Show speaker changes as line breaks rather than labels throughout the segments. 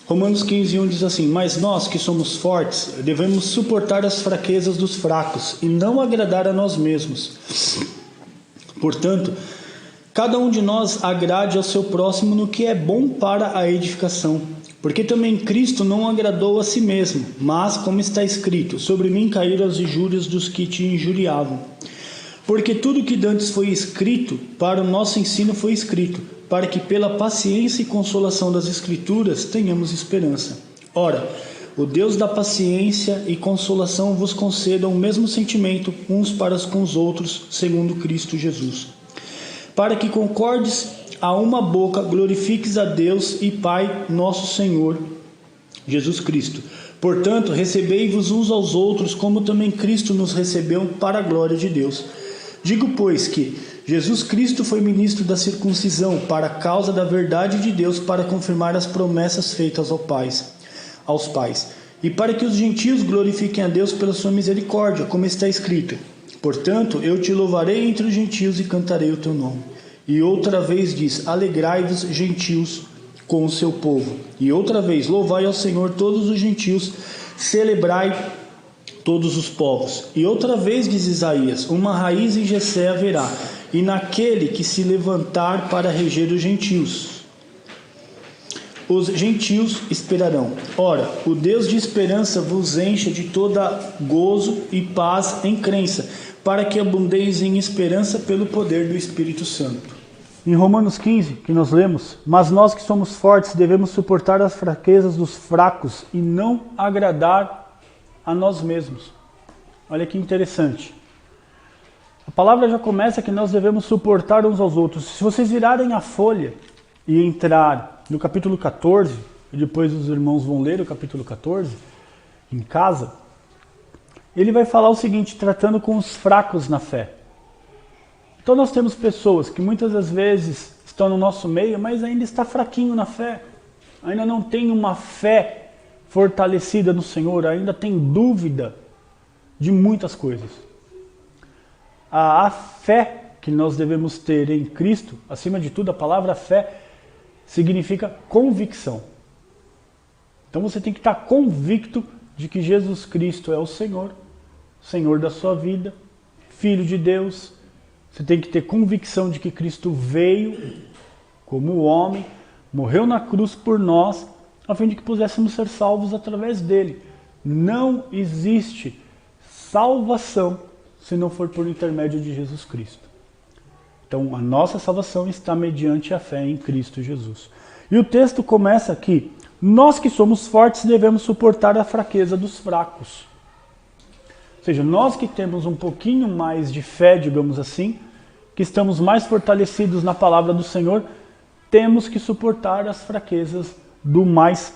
Romanos 15:1 diz assim: mas nós que somos fortes, devemos suportar as fraquezas dos fracos e não agradar a nós mesmos. Portanto, cada um de nós agrade ao seu próximo no que é bom para a edificação. Porque também Cristo não agradou a si mesmo, mas, como está escrito, sobre mim caíram as injúrias dos que te injuriavam. Porque tudo que dantes foi escrito, para o nosso ensino foi escrito, para que pela paciência e consolação das Escrituras tenhamos esperança. Ora, o Deus da paciência e consolação vos conceda o mesmo sentimento uns para com os outros, segundo Cristo Jesus. Para que concordes a uma boca, glorifiques a Deus e Pai nosso Senhor Jesus Cristo. Portanto, recebei-vos uns aos outros, como também Cristo nos recebeu para a glória de Deus. Digo, pois, que Jesus Cristo foi ministro da circuncisão para a causa da verdade de Deus, para confirmar as promessas feitas aos pais, e para que os gentios glorifiquem a Deus pela sua misericórdia, como está escrito: portanto, eu te louvarei entre os gentios e cantarei o teu nome. E outra vez diz: alegrai-vos, gentios, com o seu povo. E outra vez: louvai ao Senhor todos os gentios, celebrai todos os povos. E outra vez diz Isaías: uma raiz em Jessé haverá, e naquele que se levantar para reger os gentios esperarão. Ora, o Deus de esperança vos encha de toda gozo e paz em crença, para que abundeis em esperança pelo poder do Espírito Santo. Em Romanos 15, que nós lemos: mas nós que somos fortes devemos suportar as fraquezas dos fracos e não agradar a nós mesmos. Olha que interessante. A palavra já começa que nós devemos suportar uns aos outros. Se vocês virarem a folha e entrar no capítulo 14, e depois os irmãos vão ler o capítulo 14 em casa, ele vai falar o seguinte, tratando com os fracos na fé. Então nós temos pessoas que muitas das vezes estão no nosso meio, mas ainda está fraquinho na fé, ainda não tem uma fé fortalecida no Senhor, ainda tem dúvida de muitas coisas. A fé que nós devemos ter em Cristo, acima de tudo, a palavra fé significa convicção. Então você tem que estar convicto de que Jesus Cristo é o Senhor, Senhor da sua vida, Filho de Deus. Você tem que ter convicção de que Cristo veio como homem, morreu na cruz por nós, a fim de que pudéssemos ser salvos através dele. Não existe salvação se não for por intermédio de Jesus Cristo. Então a nossa salvação está mediante a fé em Cristo Jesus. E o texto começa aqui: nós que somos fortes devemos suportar a fraqueza dos fracos. Ou seja, nós que temos um pouquinho mais de fé, digamos assim, que estamos mais fortalecidos na palavra do Senhor, temos que suportar as fraquezas do mais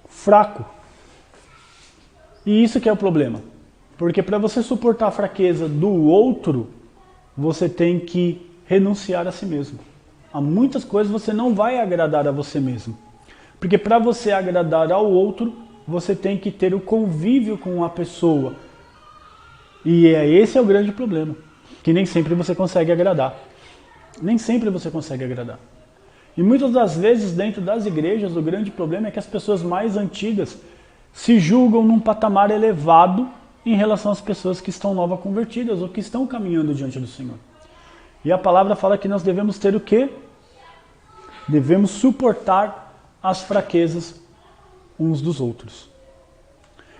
fraco. E isso que é o problema. Porque para você suportar a fraqueza do outro, você tem que renunciar a si mesmo. Há muitas coisas você não vai agradar a você mesmo. Porque para você agradar ao outro, você tem que ter o convívio com a pessoa. E esse é o grande problema. Que nem sempre você consegue agradar. Nem sempre você consegue agradar. E muitas das vezes dentro das igrejas, o grande problema é que as pessoas mais antigas se julgam num patamar elevado em relação às pessoas que estão novas convertidas ou que estão caminhando diante do Senhor. E a palavra fala que nós devemos ter o quê? Devemos suportar as fraquezas uns dos outros.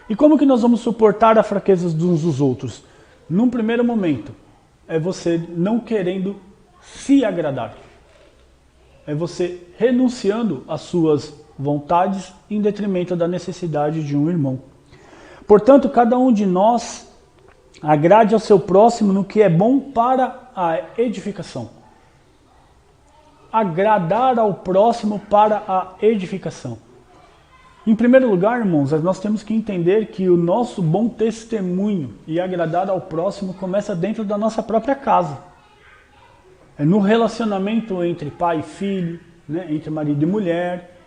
E como que nós vamos suportar as fraquezas uns dos outros? Num primeiro momento, é você não querendo se agradar. É você renunciando às suas vontades em detrimento da necessidade de um irmão. Portanto, cada um de nós agrade ao seu próximo no que é bom para a edificação. Agradar ao próximo para a edificação. Em primeiro lugar, irmãos, nós temos que entender que o nosso bom testemunho e agradar ao próximo começa dentro da nossa própria casa. É no relacionamento entre pai e filho, né, entre marido e mulher.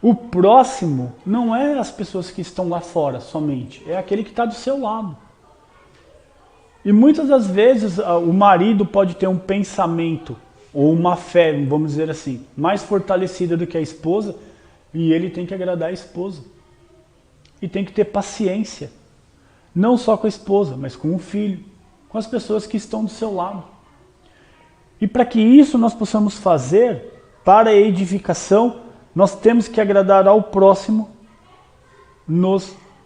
O próximo não é as pessoas que estão lá fora somente, é aquele que está do seu lado. E muitas das vezes o marido pode ter um pensamento ou uma fé, vamos dizer assim, mais fortalecida do que a esposa, E ele tem que agradar a esposa. E tem que ter paciência. Não só com a esposa, mas com o filho, com as pessoas que estão do seu lado. E para que isso nós possamos fazer, para a edificação, nós temos que agradar ao próximo,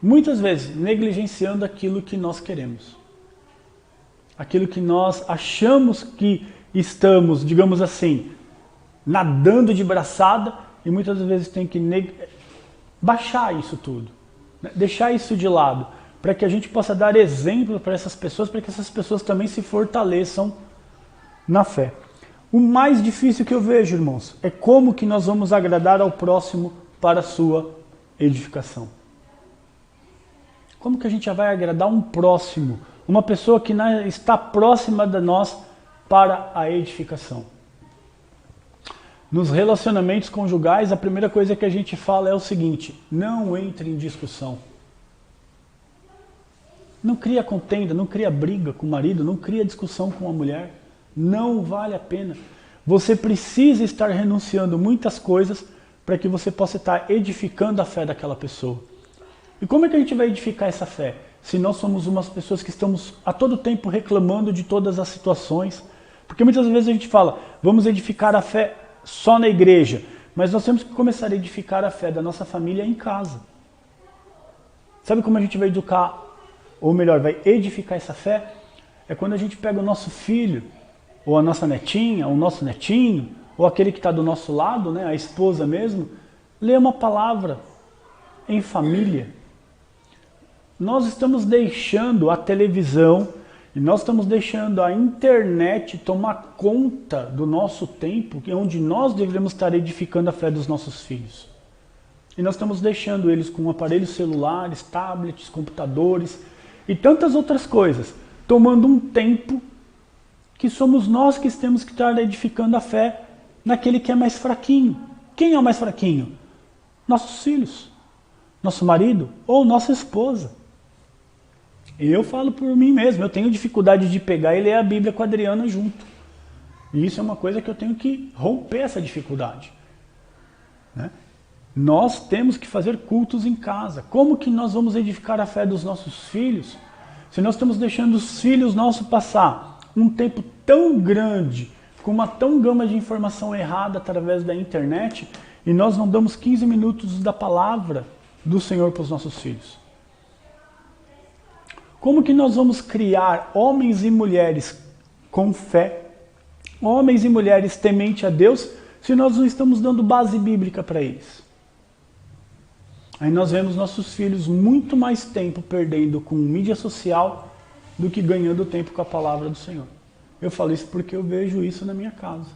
muitas vezes, negligenciando aquilo que nós queremos. Aquilo que nós achamos que estamos, digamos assim, nadando de braçada, e muitas vezes tem que baixar isso tudo, né? Deixar isso de lado, para que a gente possa dar exemplo para essas pessoas, para que essas pessoas também se fortaleçam na fé. O mais difícil que eu vejo, irmãos, é como que nós vamos agradar ao próximo para a sua edificação. Como que a gente já vai agradar um próximo, uma pessoa que está próxima de nós para a edificação? Nos relacionamentos conjugais, a primeira coisa que a gente fala é o seguinte: não entre em discussão. Não cria contenda, não cria briga com o marido, não cria discussão com a mulher. Não vale a pena. Você precisa estar renunciando muitas coisas para que você possa estar edificando a fé daquela pessoa. E como é que a gente vai edificar essa fé? Se nós somos umas pessoas que estamos a todo tempo reclamando de todas as situações. Porque muitas vezes a gente fala, vamos edificar a fé só na igreja. Mas nós temos que começar a edificar a fé da nossa família em casa. Sabe como a gente vai educar, ou melhor, vai edificar essa fé? É quando a gente pega o nosso filho, ou a nossa netinha, ou o nosso netinho, ou aquele que está do nosso lado, né, a esposa mesmo, lê uma palavra em família. Nós estamos deixando a televisão e nós estamos deixando a internet tomar conta do nosso tempo, onde nós deveríamos estar edificando a fé dos nossos filhos. E nós estamos deixando eles com aparelhos celulares, tablets, computadores e tantas outras coisas, tomando um tempo que somos nós que temos que estar edificando a fé naquele que é mais fraquinho. Quem é o mais fraquinho? Nossos filhos, nosso marido ou nossa esposa. Eu falo por mim mesmo, eu tenho dificuldade de pegar e ler a Bíblia com a Adriana junto. E isso é uma coisa que eu tenho que romper essa dificuldade, né? Nós temos que fazer cultos em casa. Como que nós vamos edificar a fé dos nossos filhos se nós estamos deixando os filhos nossos passar um tempo tão grande, com uma tão gama de informação errada através da internet, e nós não damos 15 minutos da palavra do Senhor para os nossos filhos? Como que nós vamos criar homens e mulheres com fé, homens e mulheres temente a Deus, se nós não estamos dando base bíblica para eles? Aí nós vemos nossos filhos muito mais tempo perdendo com mídia social do que ganhando tempo com a palavra do Senhor. Eu falo isso porque eu vejo isso na minha casa.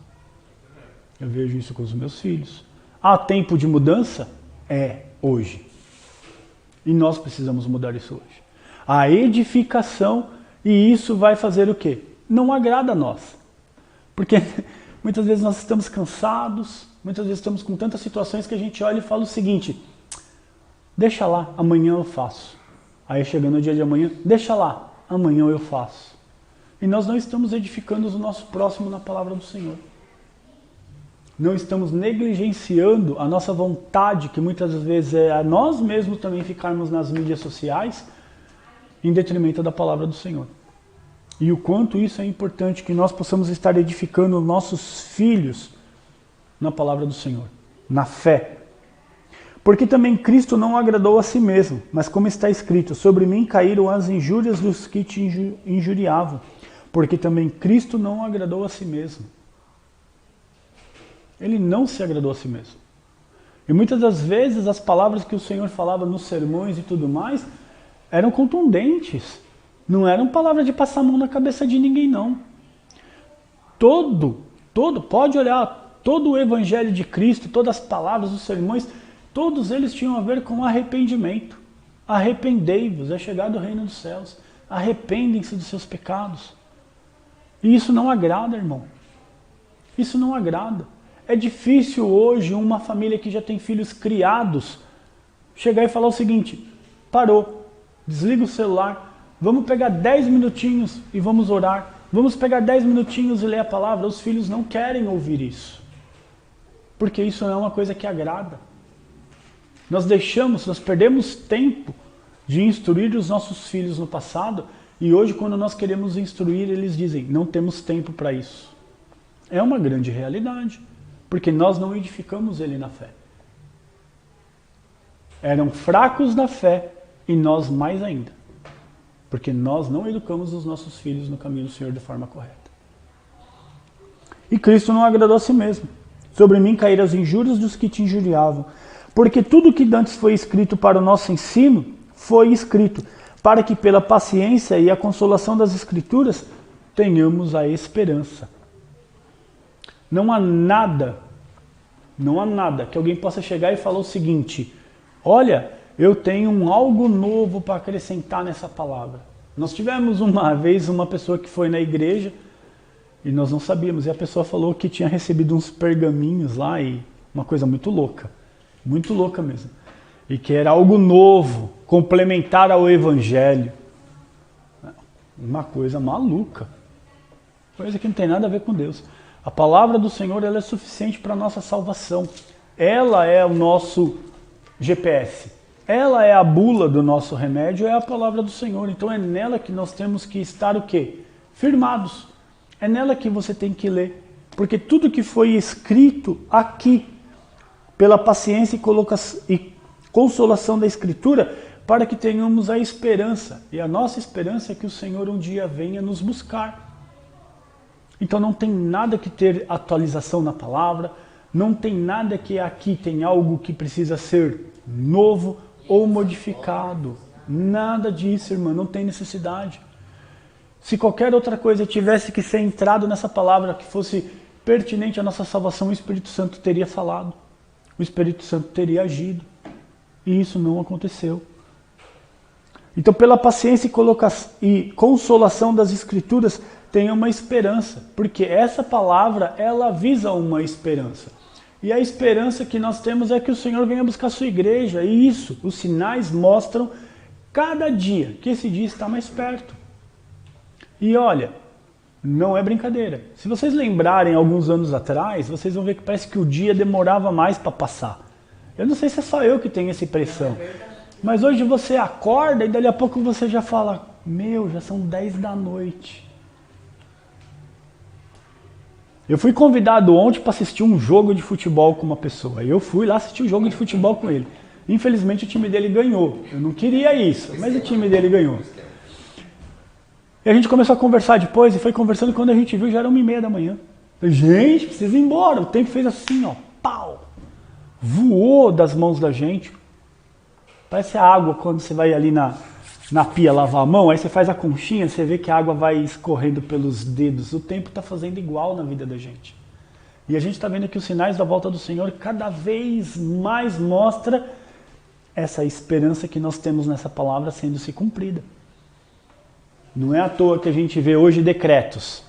Eu vejo isso com os meus filhos. Há tempo de mudança? É, hoje. E nós precisamos mudar isso hoje. A edificação, e isso vai fazer o quê? Não agrada a nós. Porque muitas vezes nós estamos cansados, muitas vezes estamos com tantas situações que a gente olha e fala o seguinte: deixa lá, amanhã eu faço. Aí chegando o dia de amanhã, deixa lá, amanhã eu faço. E nós não estamos edificando o nosso próximo na palavra do Senhor. Não estamos negligenciando a nossa vontade, que muitas vezes é a nós mesmos também ficarmos nas mídias sociais, em detrimento da palavra do Senhor. E o quanto isso é importante, que nós possamos estar edificando nossos filhos na palavra do Senhor, na fé. Porque também Cristo não agradou a si mesmo, mas como está escrito, sobre mim caíram as injúrias dos que te injuriavam. Porque também Cristo não agradou a si mesmo. Ele não se agradou a si mesmo. E muitas das vezes as palavras que o Senhor falava nos sermões e tudo mais eram contundentes. Não eram palavras de passar a mão na cabeça de ninguém, não. Pode olhar, todo o Evangelho de Cristo, todas as palavras dos sermões, todos eles tinham a ver com arrependimento. Arrependei-vos, é chegado o reino dos céus. Arrependem-se dos seus pecados. E isso não agrada, irmão. Isso não agrada. É difícil hoje uma família que já tem filhos criados chegar e falar o seguinte: parou, desliga o celular, vamos pegar 10 minutinhos e vamos orar. Vamos pegar 10 minutinhos e ler a palavra. Os filhos não querem ouvir isso. Porque isso não é uma coisa que agrada. Nós perdemos tempo de instruir os nossos filhos no passado, e hoje quando nós queremos instruir, eles dizem, não temos tempo para isso. É uma grande realidade, porque nós não edificamos ele na fé. Eram fracos na fé, e nós mais ainda, porque nós não educamos os nossos filhos no caminho do Senhor de forma correta. E Cristo não agradou a si mesmo. Sobre mim caíram as injúrias dos que te injuriavam, porque tudo que dantes foi escrito para o nosso ensino, foi escrito, para que pela paciência e a consolação das Escrituras, tenhamos a esperança. Não há nada que alguém possa chegar e falar o seguinte, olha, eu tenho algo novo para acrescentar nessa palavra. Nós tivemos uma vez uma pessoa que foi na igreja, e nós não sabíamos, e a pessoa falou que tinha recebido uns pergaminhos lá, e uma coisa muito louca mesmo. E que era algo novo, complementar ao Evangelho. Uma coisa maluca. Coisa que não tem nada a ver com Deus. A palavra do Senhor, ela é suficiente para a nossa salvação. Ela é o nosso GPS. Ela é a bula do nosso remédio, é a palavra do Senhor. Então é nela que nós temos que estar o quê? Firmados. É nela que você tem que ler. Porque tudo que foi escrito aqui, pela paciência e consolação da Escritura, para que tenhamos a esperança. E a nossa esperança é que o Senhor um dia venha nos buscar. Então não tem nada que ter atualização na palavra, não tem nada que aqui tem algo que precisa ser novo ou modificado. Nada disso, irmã, não tem necessidade. Se qualquer outra coisa tivesse que ser entrado nessa palavra que fosse pertinente à nossa salvação, o Espírito Santo teria falado. O Espírito Santo teria agido. E isso não aconteceu. Então, pela paciência e consolação das Escrituras, tenha uma esperança. Porque essa palavra, ela visa uma esperança. E a esperança que nós temos é que o Senhor venha buscar a sua igreja. E isso, os sinais mostram cada dia que esse dia está mais perto. E olha, não é brincadeira. Se vocês lembrarem alguns anos atrás, vocês vão ver que parece que o dia demorava mais para passar. Eu não sei se é só eu que tenho essa impressão. Mas hoje você acorda e dali a pouco você já fala, meu, já são 10 da noite. Eu fui convidado ontem para assistir um jogo de futebol com uma pessoa. E eu fui lá assistir um jogo de futebol com ele. Infelizmente o time dele ganhou. Eu não queria isso, mas o time dele ganhou. E a gente começou a conversar depois, e foi conversando, quando a gente viu já era 1h30 da manhã. Falei, gente, precisa ir embora. O tempo fez assim, ó, pau. Voou das mãos da gente. Parece a água quando você vai ali na pia lavar a mão, aí você faz a conchinha, você vê que a água vai escorrendo pelos dedos. O tempo está fazendo igual na vida da gente. E a gente está vendo que os sinais da volta do Senhor cada vez mais mostra essa esperança que nós temos nessa palavra sendo se cumprida. Não é à toa que a gente vê hoje decretos.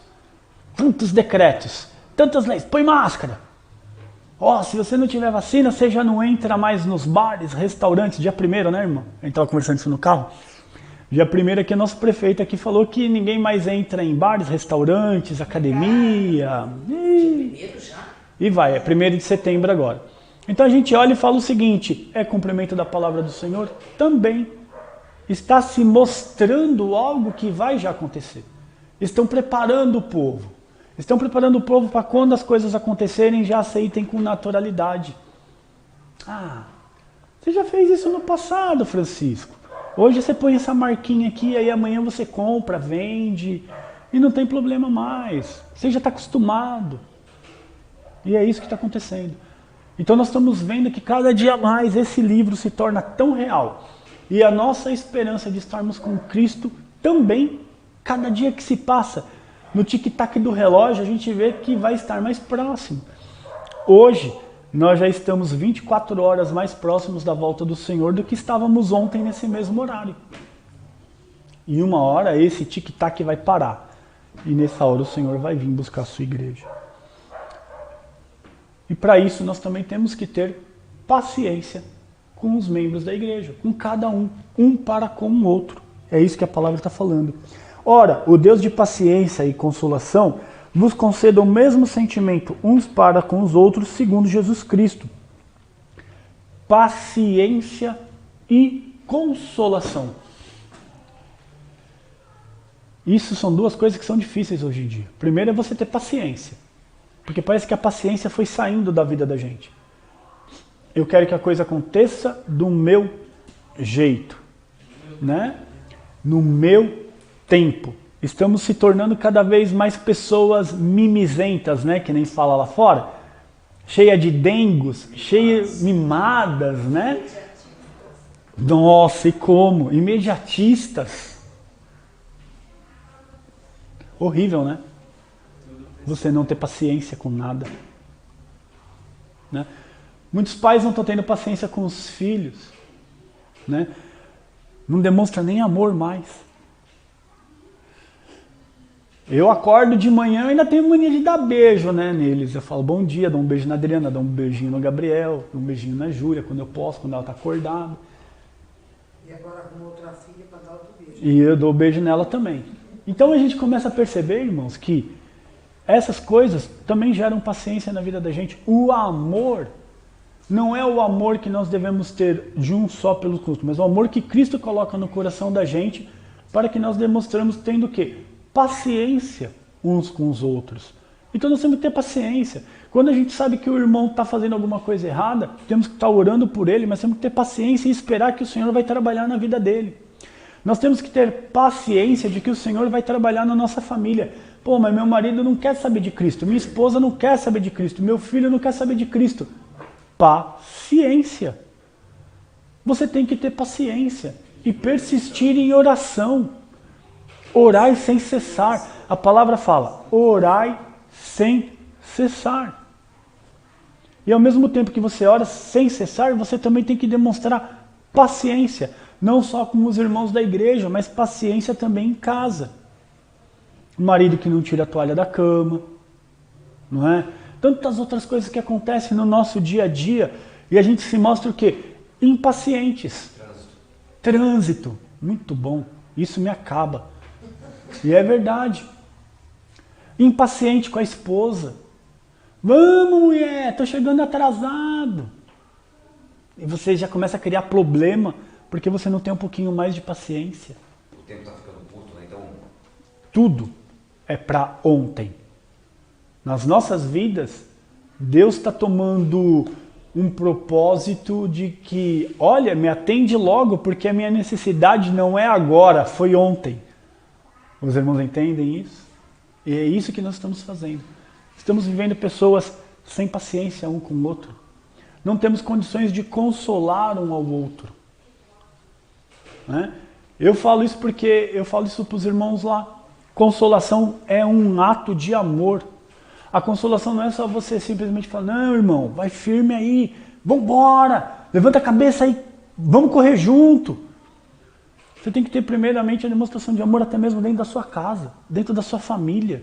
Tantos decretos, tantas leis. Põe máscara. Se você não tiver vacina, você já não entra mais nos bares, restaurantes. Dia 1º, né, irmão? A gente estava conversando isso no carro. Dia 1º aqui, nosso prefeito aqui falou que ninguém mais entra em bares, restaurantes, academia. E vai, é 1º de setembro agora. Então a gente olha e fala o seguinte, é cumprimento da palavra do Senhor? Também. Está se mostrando algo que vai já acontecer. Estão preparando o povo. Estão preparando o povo para quando as coisas acontecerem, já aceitem com naturalidade. Você já fez isso no passado, Francisco. Hoje você põe essa marquinha aqui, aí amanhã você compra, vende, e não tem problema mais. Você já está acostumado. E é isso que está acontecendo. Então nós estamos vendo que cada dia mais esse livro se torna tão real. E a nossa esperança de estarmos com Cristo também, cada dia que se passa, no tic-tac do relógio, a gente vê que vai estar mais próximo. Hoje, nós já estamos 24 horas mais próximos da volta do Senhor do que estávamos ontem nesse mesmo horário. E uma hora esse tic-tac vai parar. E nessa hora o Senhor vai vir buscar a sua igreja. E para isso nós também temos que ter paciência com os membros da igreja, com cada um para com o outro. É isso que a palavra está falando. Ora, o Deus de paciência e consolação vos conceda o mesmo sentimento uns para com os outros, segundo Jesus Cristo. paciência e consolação. Isso são duas coisas que são difíceis hoje em dia. Primeiro é você ter paciência, porque parece que a paciência foi saindo da vida da gente. Eu quero que a coisa aconteça do meu jeito, né? No meu tempo. Estamos se tornando cada vez mais pessoas mimizentas, né? Que nem fala lá fora. Cheia de dengos, cheias mimadas, né? Nossa, e como? Imediatistas. Horrível, né? Você não ter paciência com nada. Né? Muitos pais não estão tendo paciência com os filhos. Né? Não demonstra nem amor mais. Eu acordo de manhã e ainda tenho mania de dar beijo, né, neles. Eu falo bom dia, dou um beijo na Adriana, dou um beijinho no Gabriel, dou um beijinho na Júlia, quando eu posso, quando ela está acordada.
E agora com outra filha para dar outro beijo.
E eu dou beijo nela também. Então a gente começa a perceber, irmãos, que essas coisas também geram paciência na vida da gente. O amor não é o amor que nós devemos ter de um só pelo culto, mas o amor que Cristo coloca no coração da gente para que nós demonstramos tendo o quê? Paciência uns com os outros. Então nós temos que ter paciência. Quando a gente sabe que o irmão está fazendo alguma coisa errada, temos que estar orando por ele, mas temos que ter paciência e esperar que o Senhor vai trabalhar na vida dele. Nós temos que ter paciência de que o Senhor vai trabalhar na nossa família. Pô, mas meu marido não quer saber de Cristo, minha esposa não quer saber de Cristo, meu filho não quer saber de Cristo. Paciência. Você tem que ter paciência e persistir em oração. Orai sem cessar. A palavra fala, orai sem cessar. E ao mesmo tempo que você ora sem cessar, você também tem que demonstrar paciência. Não só com os irmãos da igreja, mas paciência também em casa. O marido que não tira a toalha da cama, não é? Tantas outras coisas que acontecem no nosso dia a dia e a gente se mostra o quê? Impacientes. Trânsito. Muito bom. Isso me acaba. E é verdade. Impaciente com a esposa. Vamos, mulher, tô chegando atrasado. E você já começa a criar problema porque você não tem um pouquinho mais de paciência.
O tempo tá ficando curto, né? Então...
Tudo é para ontem. Nas nossas vidas, Deus está tomando um propósito de que, olha, me atende logo porque a minha necessidade não é agora, foi ontem. Os irmãos entendem isso? E é isso que nós estamos fazendo. Estamos vivendo pessoas sem paciência um com o outro. Não temos condições de consolar um ao outro. Né? Eu falo isso porque eu falo isso para os irmãos lá. Consolação é um ato de amor. A consolação não é só você simplesmente falar, não, irmão, vai firme aí, vambora, levanta a cabeça aí, vamos correr junto. Você tem que ter primeiramente a demonstração de amor até mesmo dentro da sua casa, dentro da sua família.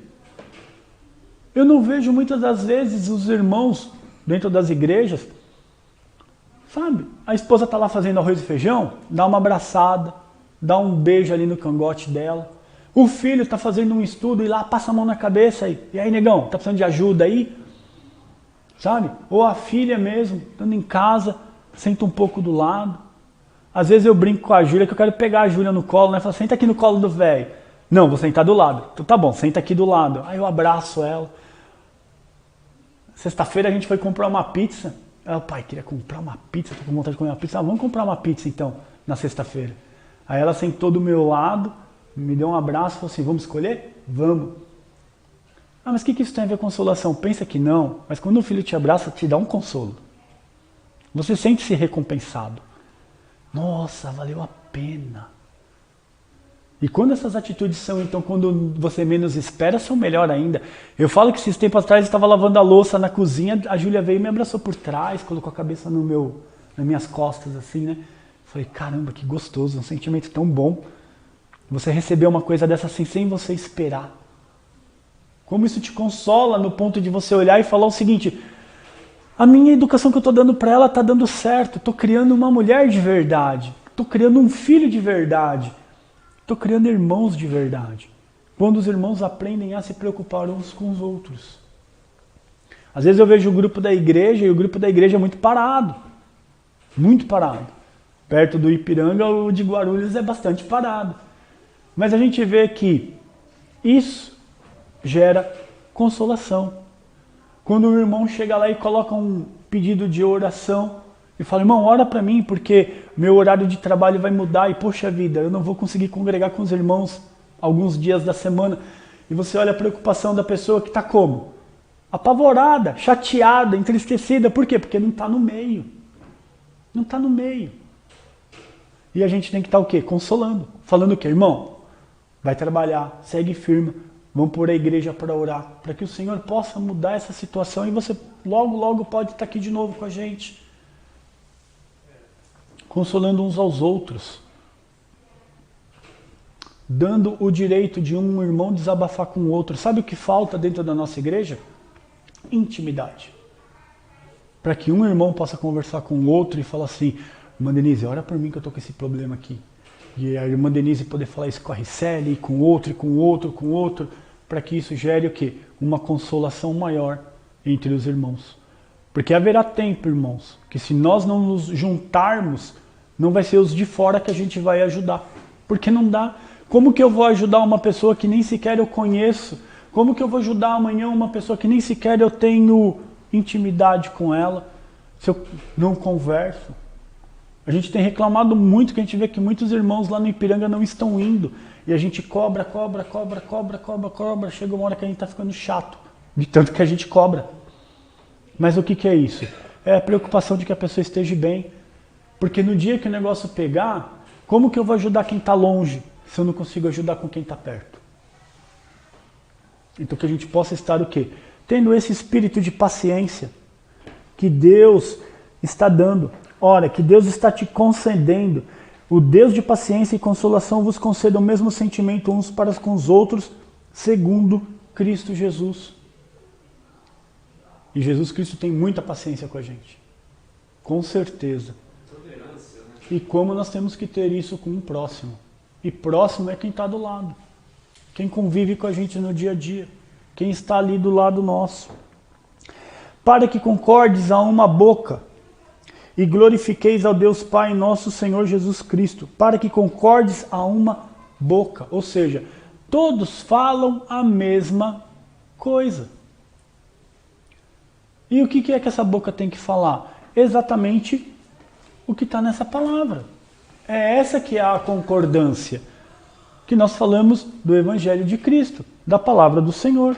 Eu não vejo muitas das vezes os irmãos dentro das igrejas, sabe? A esposa está lá fazendo arroz e feijão, dá uma abraçada, dá um beijo ali no cangote dela. O filho está fazendo um estudo e lá passa a mão na cabeça aí. E aí, negão, tá precisando de ajuda aí? Sabe? Ou a filha mesmo, estando em casa, senta um pouco do lado. Às vezes eu brinco com a Júlia que eu quero pegar a Júlia no colo, né? Fala, senta aqui no colo do velho. Não, vou sentar do lado. Então tá bom, senta aqui do lado. Aí eu abraço ela. Sexta-feira a gente foi comprar uma pizza. Ela, pai, queria comprar uma pizza, tô com vontade de comer uma pizza. Ah, vamos comprar uma pizza então, na sexta-feira. Aí ela sentou do meu lado, me deu um abraço e falou assim, vamos escolher? Vamos. Ah, mas o que isso tem a ver com consolação? Pensa que não, mas quando o filho te abraça, te dá um consolo. Você sente-se recompensado. Nossa, valeu a pena. E quando essas atitudes são, então, quando você menos espera, são melhor ainda. Eu falo que esses tempos atrás eu estava lavando a louça na cozinha, a Júlia veio e me abraçou por trás, colocou a cabeça nas minhas costas, assim, né? Falei, caramba, que gostoso, um sentimento tão bom. Você receber uma coisa dessa assim, sem você esperar. Como isso te consola no ponto de você olhar e falar o seguinte, a minha educação que eu estou dando para ela está dando certo, estou criando uma mulher de verdade, estou criando um filho de verdade, estou criando irmãos de verdade. Quando os irmãos aprendem a se preocupar uns com os outros. Às vezes eu vejo o grupo da igreja e o grupo da igreja é muito parado. muito parado. Perto do Ipiranga, o de Guarulhos é bastante parado. Mas a gente vê que isso gera consolação. Quando o irmão chega lá e coloca um pedido de oração e fala, irmão, ora para mim porque meu horário de trabalho vai mudar e, poxa vida, eu não vou conseguir congregar com os irmãos alguns dias da semana. E você olha a preocupação da pessoa que está como? Apavorada, chateada, entristecida. Por quê? Porque não está no meio. Não está no meio. E a gente tem que estar o quê? Consolando. Falando o quê? Irmão, vai trabalhar, segue firme, vamos pôr a igreja para orar, para que o Senhor possa mudar essa situação e você logo, logo pode estar aqui de novo com a gente. Consolando uns aos outros. Dando o direito de um irmão desabafar com o outro. Sabe o que falta dentro da nossa igreja? Intimidade. Para que um irmão possa conversar com o outro e falar assim, irmã Denise, ora por mim que eu estou com esse problema aqui. E a irmã Denise poder falar isso com a Ricele, com outro, e com outro, com outro, para que isso gere o quê? Uma consolação maior entre os irmãos. Porque haverá tempo, irmãos, que se nós não nos juntarmos, não vai ser os de fora que a gente vai ajudar. Porque não dá. Como que eu vou ajudar uma pessoa que nem sequer eu conheço? Como que eu vou ajudar amanhã uma pessoa que nem sequer eu tenho intimidade com ela, se eu não converso? A gente tem reclamado muito, que a gente vê que muitos irmãos lá no Ipiranga não estão indo. E a gente cobra. Chega uma hora que a gente está ficando chato, de tanto que a gente cobra. Mas o que é isso? É a preocupação de que a pessoa esteja bem. Porque no dia que o negócio pegar, como que eu vou ajudar quem está longe, se eu não consigo ajudar com quem está perto? Então que a gente possa estar o quê? Tendo esse espírito de paciência que Deus está dando. Ora, que Deus está te concedendo. O Deus de paciência e consolação vos conceda o mesmo sentimento uns para com os outros, segundo Cristo Jesus. E Jesus Cristo tem muita paciência com a gente. Com certeza. E como nós temos que ter isso com o próximo. E próximo é quem está do lado. Quem convive com a gente no dia a dia. Quem está ali do lado nosso. Para que concordes a uma boca e glorifiqueis ao Deus Pai nosso Senhor Jesus Cristo. Para que concordes a uma boca. Ou seja, todos falam a mesma coisa. E o que é que essa boca tem que falar? Exatamente o que está nessa palavra. É essa que é a concordância. Que nós falamos do Evangelho de Cristo, da palavra do Senhor.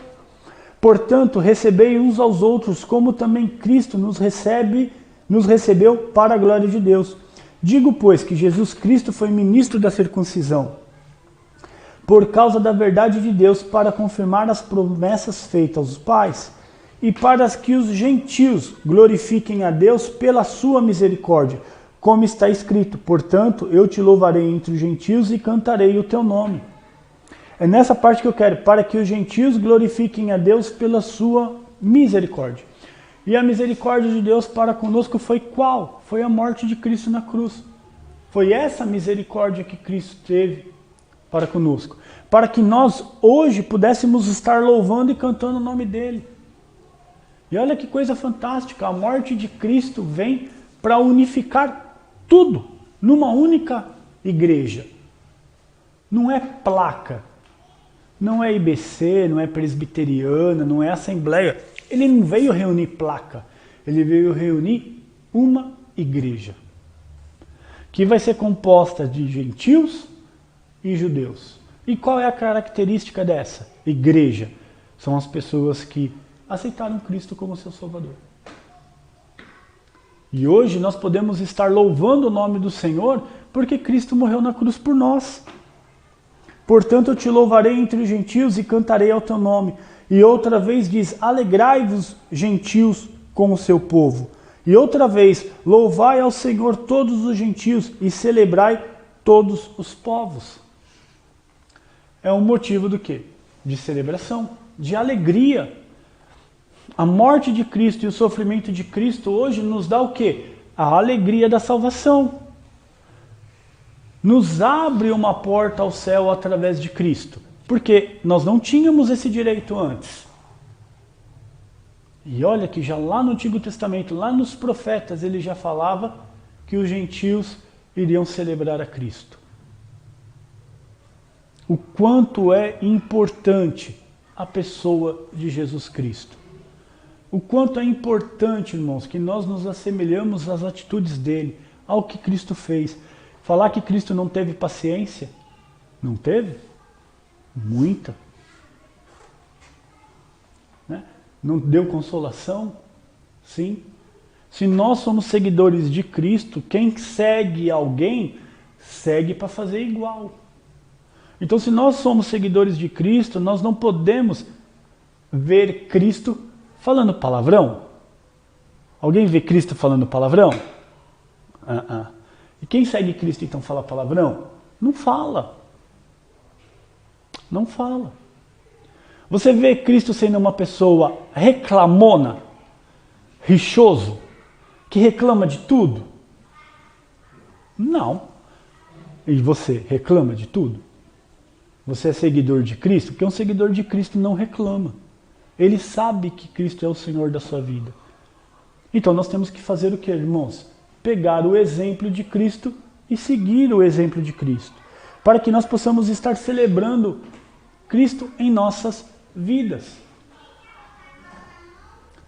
Portanto, recebei uns aos outros, como também Cristo nos recebeu para a glória de Deus. Digo, pois, que Jesus Cristo foi ministro da circuncisão, por causa da verdade de Deus, para confirmar as promessas feitas aos pais, e para que os gentios glorifiquem a Deus pela sua misericórdia, como está escrito, portanto, eu te louvarei entre os gentios e cantarei o teu nome. É nessa parte que eu quero, para que os gentios glorifiquem a Deus pela sua misericórdia. E a misericórdia de Deus para conosco foi qual? Foi a morte de Cristo na cruz. Foi essa misericórdia que Cristo teve para conosco. Para que nós hoje pudéssemos estar louvando e cantando o nome dele. E olha que coisa fantástica, a morte de Cristo vem para unificar tudo numa única igreja. Não é placa, não é IBC, não é presbiteriana, não é assembleia. Ele não veio reunir placa, ele veio reunir uma igreja. Que vai ser composta de gentios e judeus. E qual é a característica dessa igreja? São as pessoas que aceitaram Cristo como seu Salvador. E hoje nós podemos estar louvando o nome do Senhor porque Cristo morreu na cruz por nós. Portanto, eu te louvarei entre os gentios e cantarei ao teu nome. E outra vez diz, alegrai-vos, gentios, com o seu povo. E outra vez, louvai ao Senhor todos os gentios e celebrai todos os povos. É um motivo do quê? De celebração, de alegria. A morte de Cristo e o sofrimento de Cristo hoje nos dá o quê? A alegria da salvação. Nos abre uma porta ao céu através de Cristo. Porque nós não tínhamos esse direito antes. E olha que já lá no Antigo Testamento, lá nos profetas, ele já falava que os gentios iriam celebrar a Cristo. O quanto é importante a pessoa de Jesus Cristo. O quanto é importante, irmãos, que nós nos assemelhamos às atitudes dele, ao que Cristo fez. Falar que Cristo não teve paciência? Não teve? Muita. Né? Não deu consolação? Sim. Se nós somos seguidores de Cristo, quem segue alguém, segue para fazer igual. Então, se nós somos seguidores de Cristo, nós não podemos ver Cristo falando palavrão. Alguém vê Cristo falando palavrão? E quem segue Cristo então fala palavrão? Não fala. Não fala. Você vê Cristo sendo uma pessoa reclamona, rixoso, que reclama de tudo? Não. E você reclama de tudo? Você é seguidor de Cristo? Porque um seguidor de Cristo não reclama. Ele sabe que Cristo é o Senhor da sua vida. Então nós temos que fazer o que, irmãos? Pegar o exemplo de Cristo e seguir o exemplo de Cristo. Para que nós possamos estar celebrando Cristo em nossas vidas.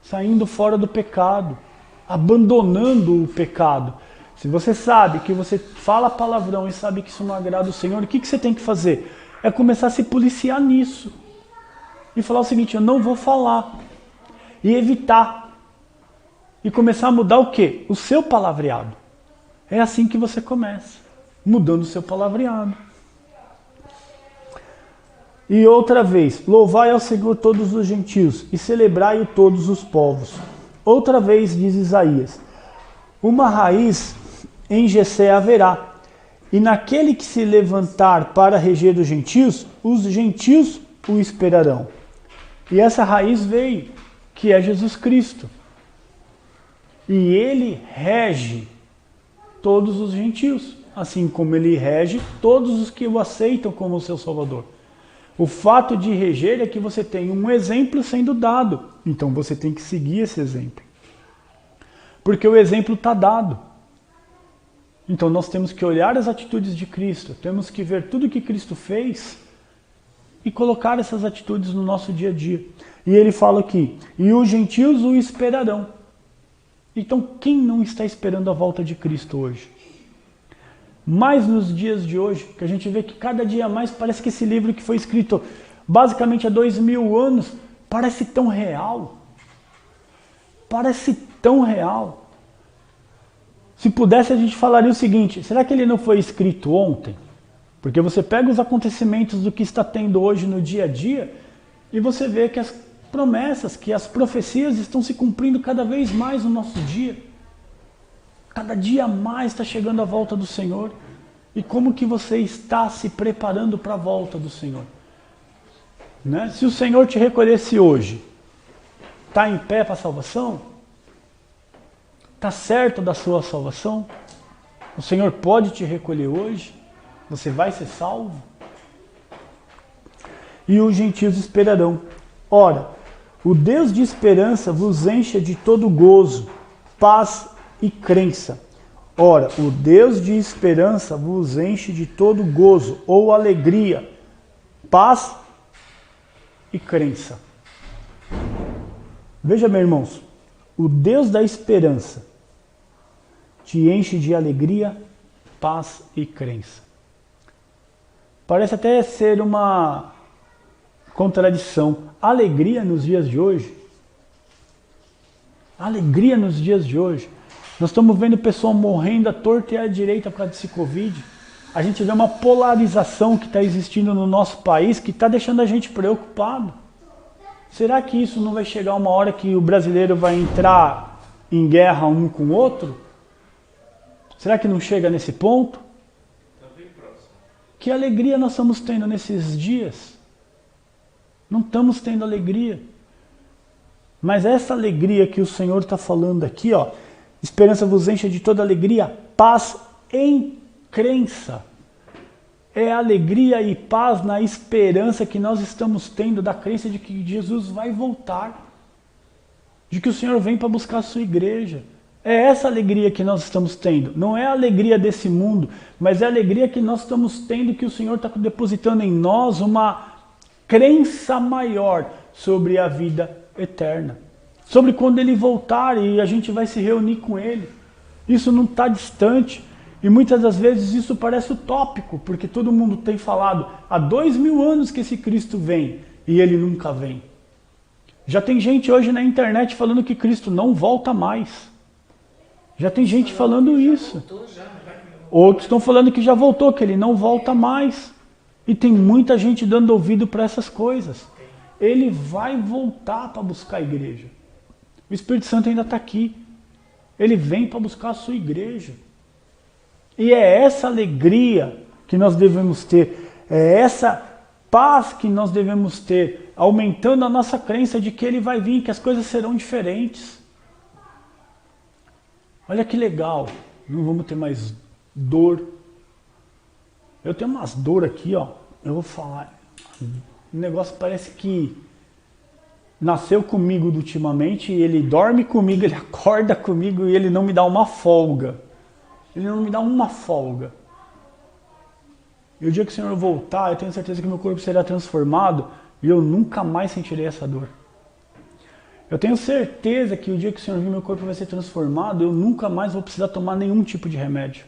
Saindo fora do pecado. Abandonando o pecado. Se você sabe que você fala palavrão e sabe que isso não agrada o Senhor, o que você tem que fazer? É começar a se policiar nisso. E falar o seguinte, eu não vou falar. E evitar. E começar a mudar o quê? O seu palavreado. É assim que você começa. Mudando o seu palavreado. E outra vez, louvai ao Senhor todos os gentios e celebrai-o todos os povos. Outra vez diz Isaías, uma raiz em Jessé haverá, e naquele que se levantar para reger os gentios o esperarão. E essa raiz veio, que é Jesus Cristo. E ele rege todos os gentios, assim como ele rege todos os que o aceitam como seu Salvador. O fato de reger é que você tem um exemplo sendo dado. Então você tem que seguir esse exemplo. Porque o exemplo está dado. Então nós temos que olhar as atitudes de Cristo. Temos que ver tudo que Cristo fez e colocar essas atitudes no nosso dia a dia. E ele fala aqui, e os gentios o esperarão. Então quem não está esperando a volta de Cristo hoje? Mais nos dias de hoje, que a gente vê que cada dia mais parece que esse livro que foi escrito basicamente há 2000 anos, parece tão real. Parece tão real. Se pudesse a gente falaria o seguinte, será que ele não foi escrito ontem? Porque você pega os acontecimentos do que está tendo hoje no dia a dia e você vê que as promessas, que as profecias estão se cumprindo cada vez mais no nosso dia. Cada dia mais está chegando a volta do Senhor. E como que você está se preparando para a volta do Senhor? Né? Se o Senhor te recolhesse hoje, está em pé para a salvação? Está certo da sua salvação? O Senhor pode te recolher hoje? Você vai ser salvo? E os gentios esperarão. Ora, o Deus de esperança vos encha de todo gozo, paz e crença. Ora, o Deus de esperança vos enche de todo gozo ou alegria, paz e crença. Veja, meus irmãos, o Deus da esperança te enche de alegria, paz e crença. Parece até ser uma contradição. Alegria nos dias de hoje. Alegria nos dias de hoje. Nós estamos vendo pessoas morrendo à torta e à direita por causa desse Covid. A gente vê uma polarização que está existindo no nosso país que está deixando a gente preocupado. Será que isso não vai chegar uma hora que o brasileiro vai entrar em guerra um com o outro? Será que não chega nesse ponto? Que alegria nós estamos tendo nesses dias? Não estamos tendo alegria. Mas essa alegria que o Senhor está falando aqui, ó, esperança vos encha de toda alegria, paz em crença. É alegria e paz na esperança que nós estamos tendo da crença de que Jesus vai voltar. De que o Senhor vem para buscar a sua igreja. É essa alegria que nós estamos tendo. Não é a alegria desse mundo, mas é a alegria que nós estamos tendo, que o Senhor está depositando em nós uma crença maior sobre a vida eterna. Sobre quando Ele voltar e a gente vai se reunir com Ele. Isso não está distante. E muitas das vezes isso parece utópico, porque todo mundo tem falado há 2000 anos que esse Cristo vem e Ele nunca vem. Já tem gente hoje na internet falando que Cristo não volta mais. Já tem gente falando isso. Outros estão falando que já voltou, que Ele não volta mais. E tem muita gente dando ouvido para essas coisas. Ele vai voltar para buscar a igreja. O Espírito Santo ainda está aqui. Ele vem para buscar a sua igreja. E é essa alegria que nós devemos ter. É essa paz que nós devemos ter. Aumentando a nossa crença de que Ele vai vir, que as coisas serão diferentes. Olha que legal. Não vamos ter mais dor. Eu tenho umas dor aqui, ó. Eu vou falar. O negócio parece que nasceu comigo ultimamente, e ele dorme comigo, ele acorda comigo e ele não me dá uma folga. Ele não me dá uma folga. E o dia que o Senhor voltar, eu tenho certeza que meu corpo será transformado e eu nunca mais sentirei essa dor. Eu tenho certeza que o dia que o Senhor vir, meu corpo vai ser transformado, eu nunca mais vou precisar tomar nenhum tipo de remédio.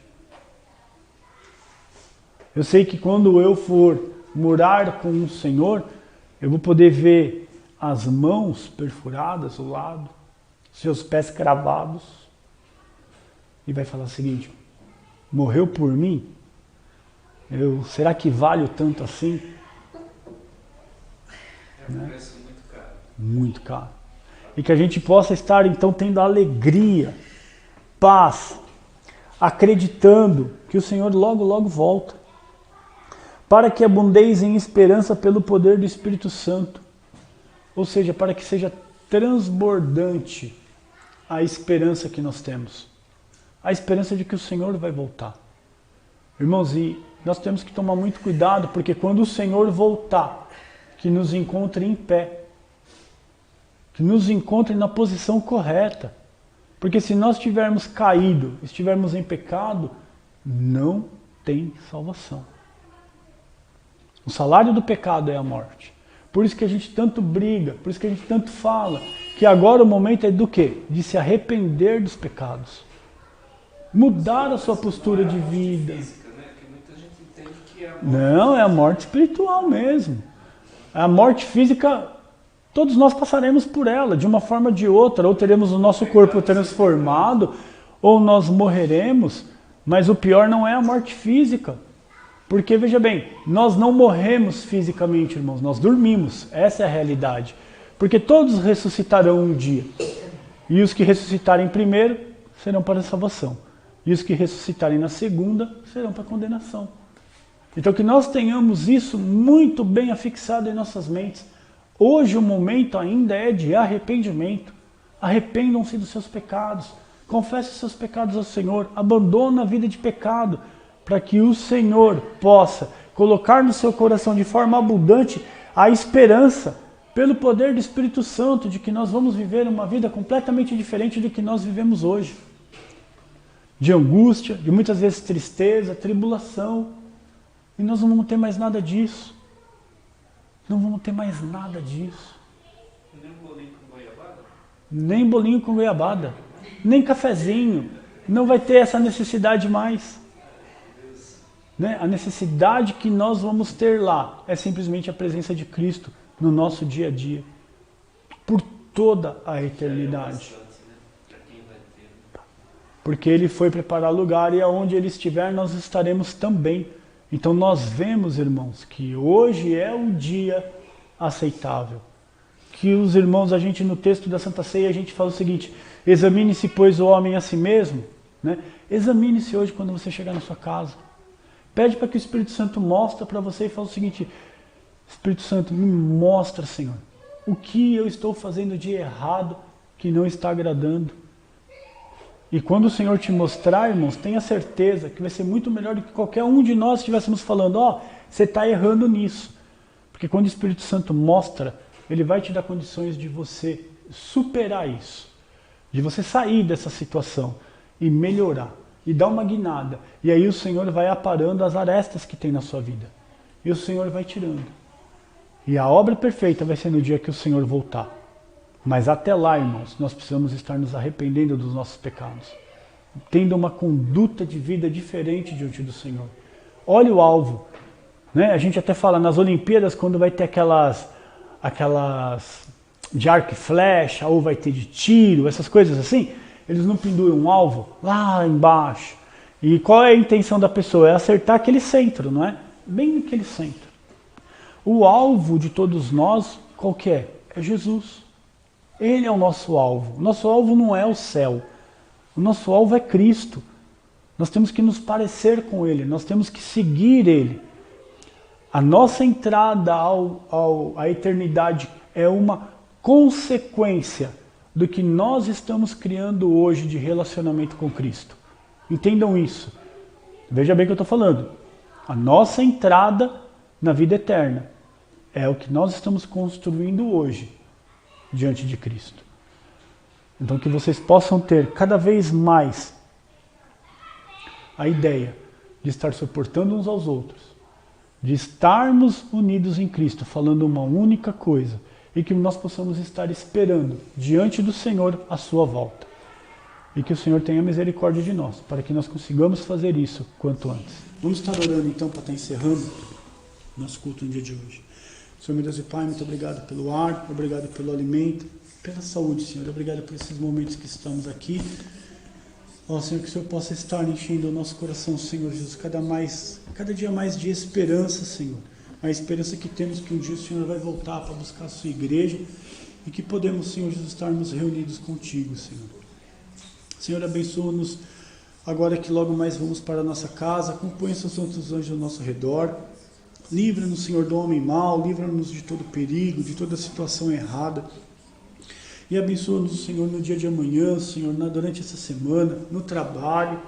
Eu sei que quando eu for morar com o Senhor, eu vou poder ver as mãos perfuradas ao lado, seus pés cravados, e vai falar o seguinte: morreu por mim? Será que vale o tanto assim?
É um preço muito caro.
Muito caro. E que a gente possa estar então tendo alegria, paz, acreditando que o Senhor logo, logo volta. Para que abundeis em esperança pelo poder do Espírito Santo. Ou seja, para que seja transbordante a esperança que nós temos. A esperança de que o Senhor vai voltar. Irmãos, e nós temos que tomar muito cuidado, porque quando o Senhor voltar, que nos encontre em pé. Que nos encontre na posição correta. Porque se nós tivermos caído, estivermos em pecado, não tem salvação. O salário do pecado é a morte. Por isso que a gente tanto briga, por isso que a gente tanto fala, que agora o momento é do quê? De se arrepender dos pecados. Mudar a sua postura de vida. Não, é a morte espiritual mesmo. A morte física, todos nós passaremos por ela, de uma forma ou de outra. Ou teremos o nosso corpo transformado, ou nós morreremos. Mas o pior não é a morte física. Porque, veja bem, nós não morremos fisicamente, irmãos, nós dormimos. Essa é a realidade. Porque todos ressuscitarão um dia. E os que ressuscitarem primeiro serão para a salvação. E os que ressuscitarem na segunda serão para a condenação. Então que nós tenhamos isso muito bem afixado em nossas mentes. Hoje o momento ainda é de arrependimento. Arrependam-se dos seus pecados. Confesse os seus pecados ao Senhor. Abandona a vida de pecado. Para que o Senhor possa colocar no seu coração de forma abundante a esperança, pelo poder do Espírito Santo, de que nós vamos viver uma vida completamente diferente do que nós vivemos hoje. De angústia, de muitas vezes tristeza, tribulação. E nós não vamos ter mais nada disso. Não vamos ter mais nada disso.
Nem bolinho com goiabada?
Nem bolinho com goiabada. Nem cafezinho. Não vai ter essa necessidade mais. Né? A necessidade que nós vamos ter lá é simplesmente a presença de Cristo no nosso dia a dia. Por toda a eternidade. Porque Ele foi preparar lugar e aonde Ele estiver nós estaremos também. Então nós vemos, irmãos, que hoje é um dia aceitável. Que os irmãos, a gente no texto da Santa Ceia, a gente fala o seguinte: examine-se, pois, o homem a si mesmo. Né? Examine-se hoje quando você chegar na sua casa. Pede para que o Espírito Santo mostre para você e fala o seguinte: Espírito Santo, me mostra, Senhor, o que eu estou fazendo de errado que não está agradando. E quando o Senhor te mostrar, irmãos, tenha certeza que vai ser muito melhor do que qualquer um de nós estivéssemos falando: ó, você está errando nisso. Porque quando o Espírito Santo mostra, Ele vai te dar condições de você superar isso. de você sair dessa situação e melhorar, e dar uma guinada. E aí o Senhor vai aparando as arestas que tem na sua vida. E o Senhor vai tirando. E a obra perfeita vai ser no dia que o Senhor voltar. Mas até lá, irmãos, nós precisamos estar nos arrependendo dos nossos pecados, tendo uma conduta de vida diferente diante do Senhor. Olha o alvo. Né? A gente até fala nas Olimpíadas, quando vai ter aquelas de arco e flecha, ou vai ter de tiro, essas coisas assim, eles não penduram um alvo lá embaixo. E qual é a intenção da pessoa? É acertar aquele centro, não é? Bem naquele centro. O alvo de todos nós, qual que é? É Jesus. Ele é o nosso alvo. O nosso alvo não é o céu. O nosso alvo é Cristo. Nós temos que nos parecer com Ele, nós temos que seguir Ele. A nossa entrada à eternidade é uma consequência do que nós estamos criando hoje de relacionamento com Cristo. Entendam isso. Veja bem o que eu estou falando. A nossa entrada na vida eterna é o que nós estamos construindo hoje diante de Cristo. Então que vocês possam ter cada vez mais a ideia de estar suportando uns aos outros, de estarmos unidos em Cristo, falando uma única coisa, e que nós possamos estar esperando diante do Senhor a sua volta. E que o Senhor tenha misericórdia de nós, para que nós consigamos fazer isso quanto antes. Vamos estar orando então para estar encerrando nosso culto no dia de hoje. Senhor, meu Deus e Pai, muito obrigado pelo ar, obrigado pelo alimento, pela saúde, Senhor. Obrigado por esses momentos que estamos aqui. Ó, Senhor, que o Senhor possa estar enchendo o nosso coração, Senhor Jesus, cada dia mais de esperança, Senhor. A esperança que temos que um dia o Senhor vai voltar para buscar a sua igreja e que podemos, Senhor Jesus, estarmos reunidos contigo, Senhor. Senhor, abençoa-nos agora que logo mais vamos para a nossa casa, acompanha seus santos anjos ao nosso redor. Livra-nos, Senhor, do homem mau, livra-nos de todo perigo, de toda situação errada. E abençoa-nos, Senhor, no dia de amanhã, Senhor, durante essa semana, no trabalho,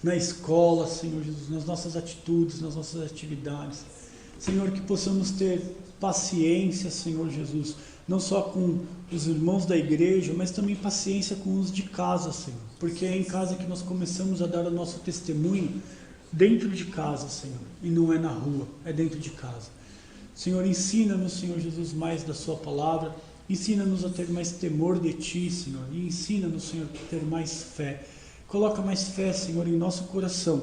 na escola, Senhor Jesus, nas nossas atitudes, nas nossas atividades. Senhor, que possamos ter paciência, Senhor Jesus, não só com os irmãos da igreja, mas também paciência com os de casa, Senhor. Porque é em casa que nós começamos a dar o nosso testemunho, dentro de casa, Senhor, e não é na rua, é dentro de casa. Senhor, ensina-nos, Senhor Jesus, mais da sua palavra, ensina-nos a ter mais temor de Ti, Senhor, e ensina-nos, Senhor, a ter mais fé. Coloca mais fé, Senhor, em nosso coração,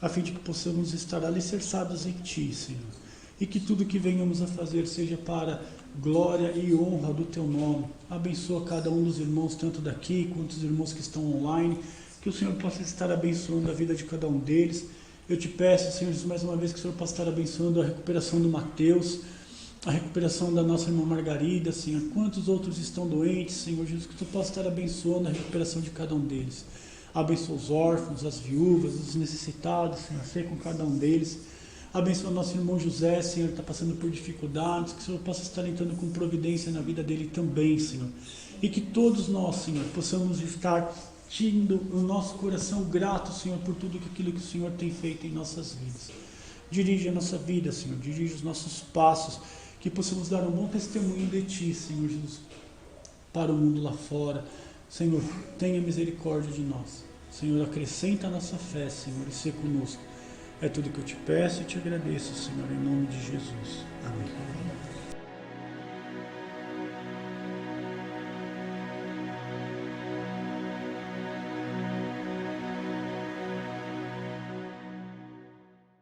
a fim de que possamos estar alicerçados em Ti, Senhor, e que tudo que venhamos a fazer seja para glória e honra do Teu nome. Abençoa cada um dos irmãos, tanto daqui quanto os irmãos que estão online, que o Senhor possa estar abençoando a vida de cada um deles. Eu te peço, Senhor Jesus, mais uma vez que o Senhor possa estar abençoando a recuperação do Mateus, a recuperação da nossa irmã Margarida, Senhor. Quantos outros estão doentes, Senhor Jesus, que tu possa estar abençoando a recuperação de cada um deles. Abençoa os órfãos, as viúvas, os necessitados, Senhor, seja com cada um deles. Abençoa o nosso irmão José, Senhor, que está passando por dificuldades, que o Senhor possa estar entrando com providência na vida dele também, Senhor. E que todos nós, Senhor, possamos estar tendo o nosso coração grato, Senhor, por tudo aquilo que o Senhor tem feito em nossas vidas. Dirige a nossa vida, Senhor, dirige os nossos passos, que possamos dar um bom testemunho de Ti, Senhor Jesus, para o mundo lá fora. Senhor, tenha misericórdia de nós. Senhor, acrescenta a nossa fé, Senhor, e seja conosco. É tudo que eu te peço e te agradeço, Senhor, em nome de Jesus. Amém.